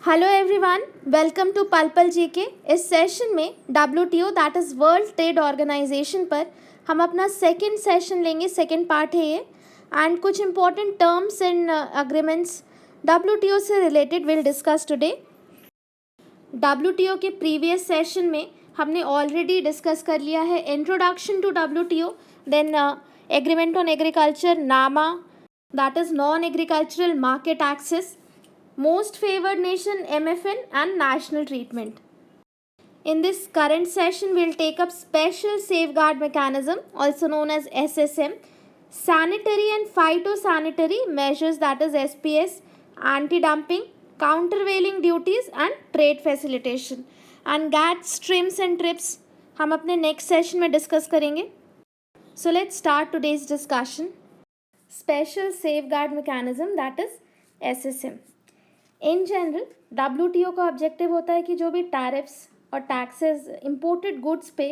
Hello everyone, welcome to पल पल GK. इस सेशन में WTO that is world trade organisation पर हम अपना सेकंड सेशन लेंगे। सेकंड पार्ट है ये, एंड कुछ important terms and agreements WTO से related will discuss today. WTO के प्रीवियस सेशन में हमने ऑलरेडी डिस्कस कर लिया है introduction to WTO, then agreement on agriculture, NAMA that is non agricultural market access, most favored nation MFN, and national treatment. In this current session, we'll take up special safeguard mechanism, also known as SSM, sanitary and phytosanitary measures, that is SPS, anti-dumping, countervailing duties and trade facilitation, and GATT, TRIPS and TRIPS हम अपने next session में discuss करेंगे. So let's start today's discussion. Special safeguard mechanism, that is SSM. In general WTO का objective होता है कि जो भी टैरिफ्स और टैक्सेस इंपोर्टेड गुड्स पे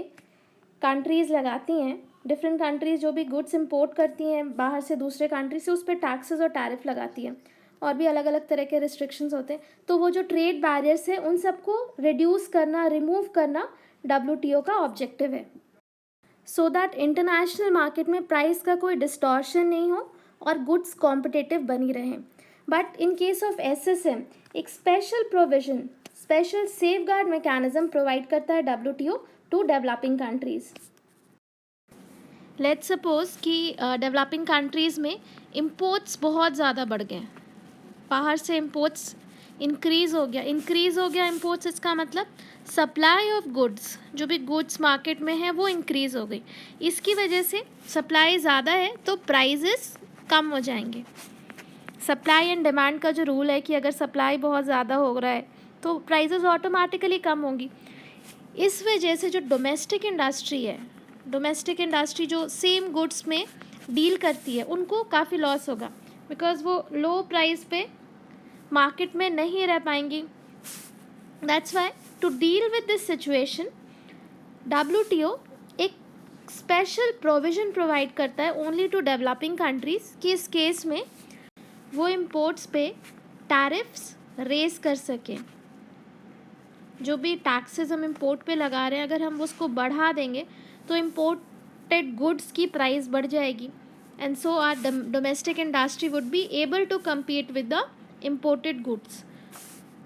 कंट्रीज़ लगाती हैं, डिफरेंट कंट्रीज़ जो भी गुड्स इंपोर्ट करती हैं बाहर से दूसरे कंट्री से, उस पर टैक्सेस और टैरिफ लगाती हैं, और भी अलग अलग तरह के रिस्ट्रिक्शंस होते हैं। तो वो जो ट्रेड बैरियर्स है उन सबको रिड्यूस करना, रिमूव करना WTO का ऑब्जेक्टिव है, सो दैट इंटरनेशनल मार्केट में प्राइस का कोई डिस्टॉर्शन नहीं हो और गुड्स कॉम्पिटिटिव बनी रहें। But in case of SSM एक special provision, special safeguard mechanism provide करता है WTO to developing countries. Let's suppose कि डेवलपिंग कंट्रीज़ में इंपोर्ट्स बहुत ज़्यादा बढ़ गए, बाहर से इंपोर्ट्स इंक्रीज़ हो गया इंपोर्ट्स, इसका मतलब सप्लाई ऑफ गुड्स, जो भी गुड्स मार्केट में है वो इंक्रीज़ हो गई। इसकी वजह से सप्लाई ज़्यादा है तो प्राइजेस कम हो जाएंगे। सप्लाई एंड डिमांड का जो रूल है कि अगर सप्लाई बहुत ज़्यादा हो रहा है तो प्राइजेस ऑटोमेटिकली कम होंगी। इस वजह से जो डोमेस्टिक इंडस्ट्री है, डोमेस्टिक इंडस्ट्री जो सेम गुड्स में डील करती है, उनको काफ़ी लॉस होगा, बिकॉज वो लो प्राइस पे मार्केट में नहीं रह पाएंगी। That's why to deal with this situation WTO एक स्पेशल प्रोविज़न प्रोवाइड करता है ओनली टू डेवलपिंग कंट्रीज़ कि इस केस में वो इम्पोर्ट्स पे टैरिफ्स रेस कर सकें। जो भी टैक्सेस हम इम्पोर्ट पे लगा रहे हैं, अगर हम उसको बढ़ा देंगे तो इम्पोर्टेड गुड्स की प्राइस बढ़ जाएगी, and so our domestic industry would be able to compete with the imported goods.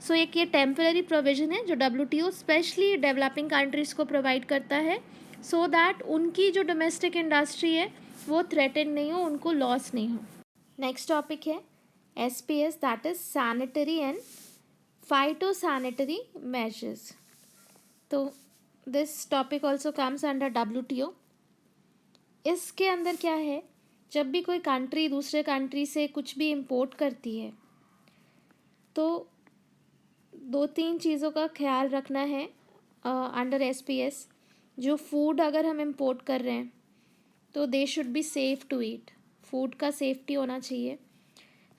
So एक ये टेम्पररी प्रोविज़न है जो WTO स्पेशली डेवलपिंग कंट्रीज़ को प्रोवाइड करता है, सो दैट उनकी जो डोमेस्टिक इंडस्ट्री है वो थ्रेटन नहीं हो, उनको लॉस नहीं हो। नेक्स्ट टॉपिक है SPS, that is sanitary and phytosanitary measures. तो this topic also comes under WTO. इसके अंदर क्या है, जब भी कोई कंट्री दूसरे कंट्री से कुछ भी इंपोर्ट करती है तो दो तीन चीज़ों का ख्याल रखना है अंडर SPS। जो फूड अगर हम इंपोर्ट कर रहे हैं तो they should be safe to eat, food का सेफ्टी होना चाहिए।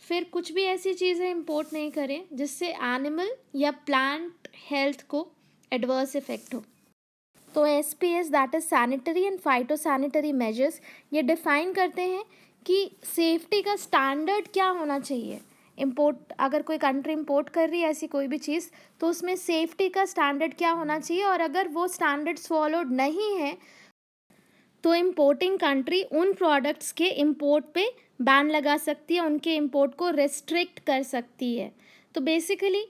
फिर कुछ भी ऐसी चीज़ें इंपोर्ट नहीं करें जिससे एनिमल या प्लांट हेल्थ को एडवर्स इफेक्ट हो। तो SPS that is sanitary and phytosanitary measures ये डिफ़ाइन करते हैं कि सेफ्टी का स्टैंडर्ड क्या होना चाहिए। इंपोर्ट अगर कोई कंट्री इंपोर्ट कर रही है ऐसी कोई भी चीज़, तो उसमें सेफ्टी का स्टैंडर्ड क्या होना चाहिए, और अगर वो स्टैंडर्ड्स फॉलोड नहीं है तो इम्पोर्टिंग कंट्री उन प्रोडक्ट्स के इंपोर्ट पे बैन लगा सकती है, उनके इंपोर्ट को रिस्ट्रिक्ट कर सकती है। तो बेसिकली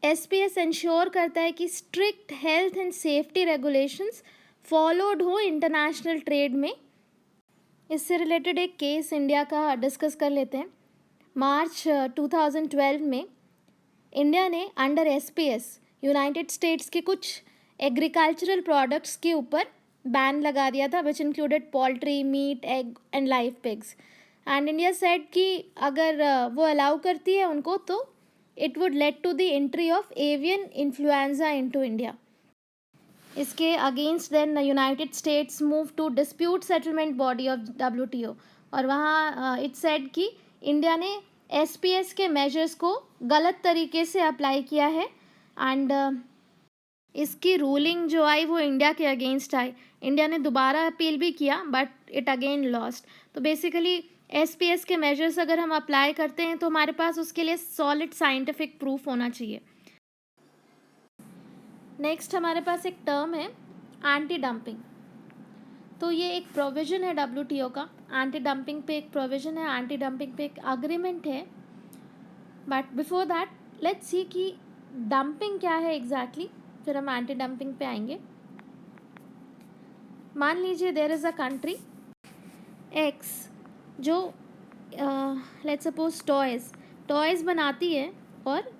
SPS इंश्योर करता है कि strict health and safety regulations followed हो इंटरनेशनल ट्रेड में। इससे रिलेटेड एक केस इंडिया का डिस्कस कर लेते हैं। मार्च 2012 में इंडिया ने अंडर SPS यूनाइटेड स्टेट्स के कुछ एग्रीकल्चरल प्रोडक्ट्स के ऊपर बैन लगा दिया था, which included poultry, meat, egg and live pigs. And India said कि अगर वो अलाउ करती है उनको तो it would lead to the entry of avian influenza into India. इसके against then United States move to dispute settlement body of WTO, और वहाँ इट सेड कि इंडिया ने SPS के मेजर्स को गलत तरीके से अप्लाई किया है, एंड इसकी रूलिंग जो आई वो इंडिया के अगेंस्ट आई। इंडिया ने दोबारा अपील भी किया बट इट अगेन लॉस्ट। तो बेसिकली SPS के मेजर्स अगर हम अप्लाई करते हैं तो हमारे पास उसके लिए सॉलिड साइंटिफिक प्रूफ होना चाहिए। नेक्स्ट हमारे पास एक टर्म है एंटी डंपिंग। तो ये एक प्रोविज़न है WTO का, एंटी डंपिंग पे एक प्रोविज़न है, एंटी डंपिंग पे एक अग्रीमेंट है। But before that let's see कि डंपिंग क्या है एग्जैक्टली, फिर हम एंटी डंपिंग पे आएंगे। मान लीजिए there is a country X जो लेट्स सपोज टॉयज़ बनाती है और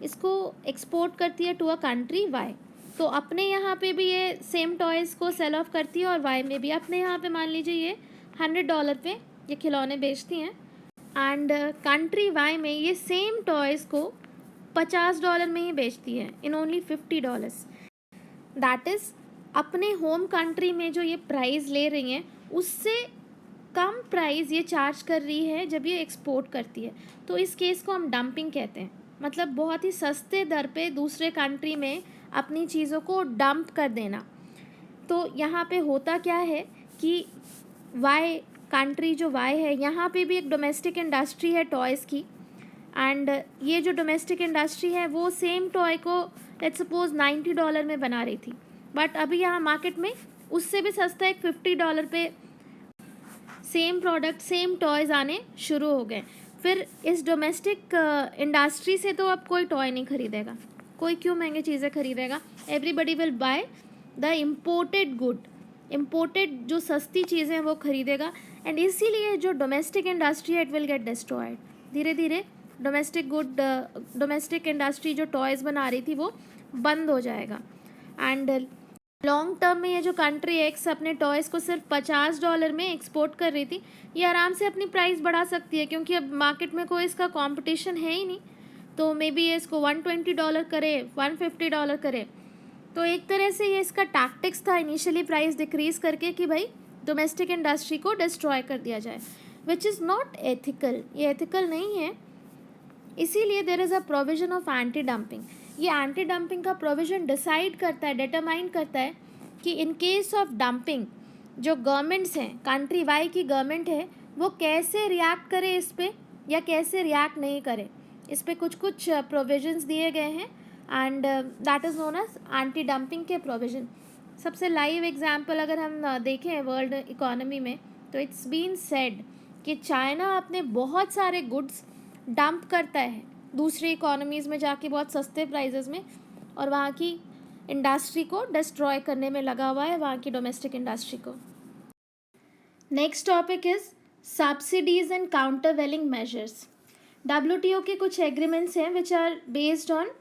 इसको एक्सपोर्ट करती है टू अ कंट्री वाई। तो अपने यहाँ पे भी ये सेम टॉयज़ को सेल ऑफ करती है और वाई में भी अपने यहाँ पे मान लीजिए ये $100 पे ये खिलौने बेचती हैं, एंड कंट्री वाई में ये सेम टॉयज़ को $50 में ही बेचती है इन ओनली $50। दैट इज़ अपने होम कंट्री में जो ये प्राइस ले रही हैं उससे कम प्राइस ये चार्ज कर रही है जब ये एक्सपोर्ट करती है। तो इस केस को हम डंपिंग कहते हैं, मतलब बहुत ही सस्ते दर पे दूसरे कंट्री में अपनी चीज़ों को डंप कर देना। तो यहाँ पे होता क्या है कि वाई कंट्री जो वाई है यहाँ पे भी एक डोमेस्टिक इंडस्ट्री है टॉयज़ की, एंड ये जो डोमेस्टिक इंडस्ट्री है वो सेम टॉय को लेट्स सपोज $90 में बना रही थी, बट अभी यहाँ मार्केट में उससे भी सस्ता एक $50 पे सेम प्रोडक्ट सेम टॉयज़ आने शुरू हो गए। फिर इस डोमेस्टिक इंडस्ट्री से तो अब कोई टॉय नहीं खरीदेगा, कोई क्यों महंगी चीज़ें खरीदेगा, everybody will by the imported good, imported जो सस्ती चीज़ें हैं वो खरीदेगा, एंड इसीलिए जो डोमेस्टिक इंडस्ट्री है इट विल गेट डिस्ट्रॉयड। धीरे धीरे डोमेस्टिक इंडस्ट्री जो टॉयज़ बना रही थी वो बंद हो जाएगा, एंड लॉन्ग टर्म में ये जो कंट्री एक्स अपने टॉयज़ को सिर्फ $50 में एक्सपोर्ट कर रही थी, ये आराम से अपनी प्राइस बढ़ा सकती है क्योंकि अब मार्केट में कोई इसका कंपटीशन है ही नहीं। तो मे बी ये इसको $120 करे, $150 करे। तो एक तरह से ये इसका टैक्टिक्स था इनिशियली प्राइस डिक्रीज़ करके कि भाई डोमेस्टिक इंडस्ट्री को डिस्ट्रॉय कर दिया जाए, विच इज़ नॉट एथिकल, ये एथिकल नहीं है। इसीलिए there is a provision of anti dumping. ये एंटी डंपिंग का प्रोविज़न डिसाइड करता है, डिटरमाइन करता है कि इन केस ऑफ डंपिंग जो गवर्नमेंट्स हैं, कंट्री वाई की गवर्नमेंट है वो कैसे रिएक्ट करे इस पर या कैसे रिएक्ट नहीं करे। इस पर कुछ प्रोविजंस दिए गए हैं, and that is known as anti dumping के प्रोविज़न। सबसे लाइव एग्जांपल अगर हम देखें वर्ल्ड इकोनॉमी में तो इट्स बीन सेड कि चाइना अपने बहुत सारे गुड्स डंप करता है दूसरी इकोनॉमीज़ में जाके बहुत सस्ते प्राइजेस में, और वहाँ की इंडस्ट्री को डिस्ट्रॉय करने में लगा हुआ है, वहाँ की डोमेस्टिक इंडस्ट्री को। Next topic is subsidies and countervailing measures. WTO के कुछ एग्रीमेंट्स हैं which are based on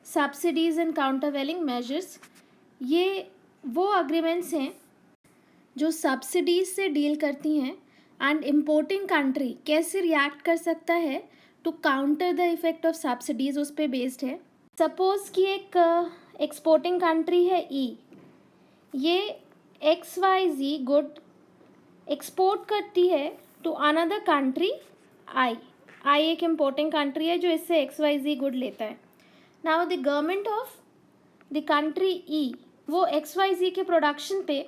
subsidies and countervailing measures. ये वो अग्रीमेंट्स हैं जो सब्सिडीज़ से डील करती हैं एंड इम्पोर्टिंग कंट्री कैसे रिएक्ट कर सकता है to counter the effect of subsidies उस पर बेस्ड है। सपोज़ कि एक एक्सपोर्टिंग कंट्री है E, ये XYZ गुड एक्सपोर्ट करती है टू अनदर कंट्री I एक इम्पोर्टिंग कंट्री है जो इससे XYZ गुड लेता है। Now the government of the country E वो XYZ के प्रोडक्शन पे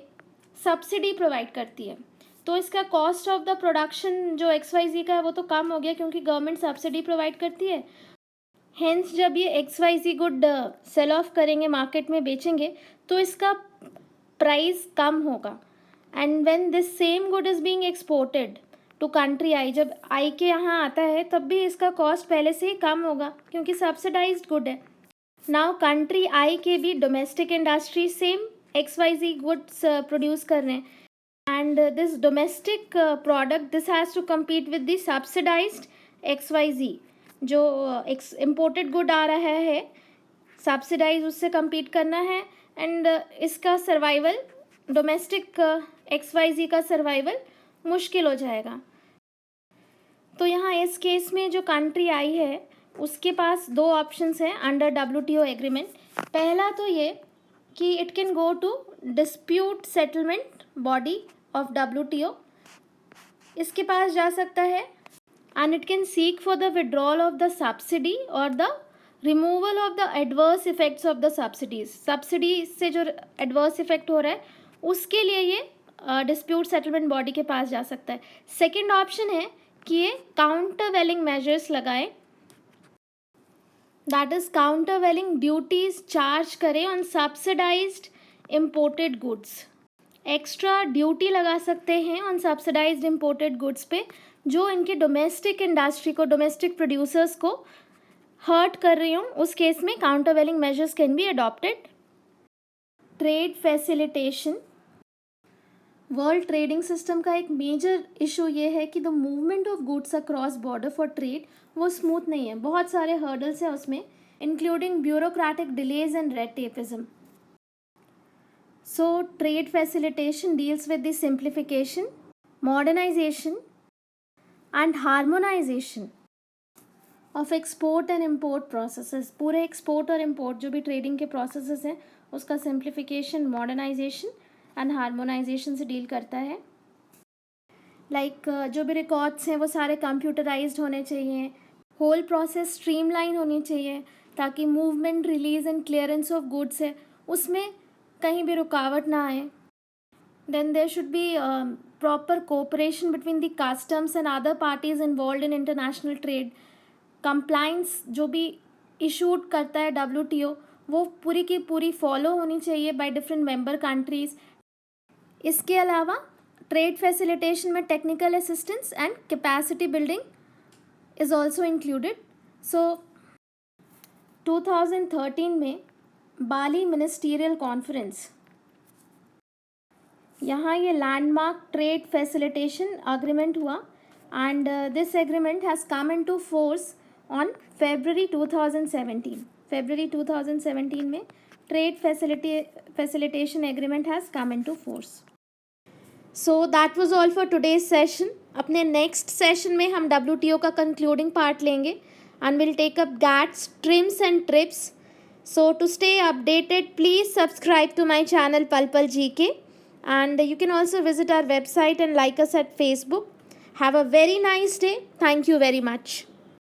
सब्सिडी प्रोवाइड करती है, तो इसका कॉस्ट ऑफ द प्रोडक्शन जो XYZ का है वो तो कम हो गया क्योंकि गवर्नमेंट सब्सिडी प्रोवाइड करती है। हेंस जब ये XYZ गुड सेल ऑफ करेंगे, मार्केट में बेचेंगे, तो इसका प्राइस कम होगा, and when this same good is being exported to country I, जब I के यहाँ आता है तब भी इसका कॉस्ट पहले से ही कम होगा क्योंकि सब्सिडाइज्ड गुड है। नाउ कंट्री I के भी domestic industry same XYZ goods produce कर रहे हैं, and this domestic product this has to compete with the subsidized XYZ जो imported good आ रहा है, subsidize उससे compete करना है, and इसका survival domestic XYZ का survival मुश्किल हो जाएगा। तो यहाँ इस केस में जो कंट्री आई है उसके पास दो ऑप्शंस हैं अंडर WTO एग्रीमेंट। पहला तो ये कि it can go to dispute settlement body of WTO, इसके पास जा सकता है, and it can seek for the withdrawal of the subsidy और the removal of the adverse effects of the subsidies. Subsidy से जो एडवर्स इफेक्ट हो रहा है उसके लिए ये डिस्प्यूट सेटलमेंट बॉडी के पास जा सकता है। सेकेंड ऑप्शन है कि ये काउंटरवेलिंग मेजर्स लगाए, that is countervailing duties charge करें on subsidised imported goods. Extra duty लगा सकते हैं ऑन सब्सिडाइज्ड इम्पोर्टेड गुड्स पे जो इनके डोमेस्टिक इंडस्ट्री को, डोमेस्टिक प्रोड्यूसर्स को हर्ट कर रही हूँ। उस केस में countervailing measures can be adopted. Trade facilitation, world trading system का एक मेजर इशू ये है कि the movement of goods across border for trade वो स्मूथ नहीं है, बहुत सारे हर्डल्स हैं उसमें, including bureaucratic delays and red tapism. So trade facilitation deals with the simplification, modernisation and harmonisation of export and import processes. पूरे export और import जो भी ट्रेडिंग के प्रोसेसेस हैं उसका सिंप्लीफिकेशन, मॉडर्नाइजेशन एंड हार्मोनाइजेशन से डील करता है। लाइक जो भी रिकॉर्ड्स हैं वो सारे कंप्यूटराइज्ड होने चाहिए, होल प्रोसेस स्ट्रीमलाइन होनी चाहिए ताकि movement, release and clearance of goods है उसमें कहीं भी रुकावट ना आए। Then there should be proper cooperation between the customs and other parties involve in international trade. Compliance जो भी इशूड करता है WTO वो पूरी की पूरी फॉलो होनी चाहिए बाय डिफरेंट मेंबर कंट्रीज। इसके अलावा ट्रेड फैसिलिटेशन में technical assistance and capacity building is also included. So 2013 में बाली मिनिस्टीरियल कॉन्फ्रेंस, यहाँ ये लैंडमार्क ट्रेड फैसिलिटेशन अग्रीमेंट हुआ and this agreement has come into force on February 2017। February 2017 में trade facilitation agreement has come into force. So that was all for today's session. अपने next session में हम WTO का concluding part लेंगे and will take up GATS, TRIMS and TRIPS। So to stay updated, please subscribe to my channel Pal Pal GK, and you can also visit our website and like us at Facebook. Have a very nice day. Thank you very much.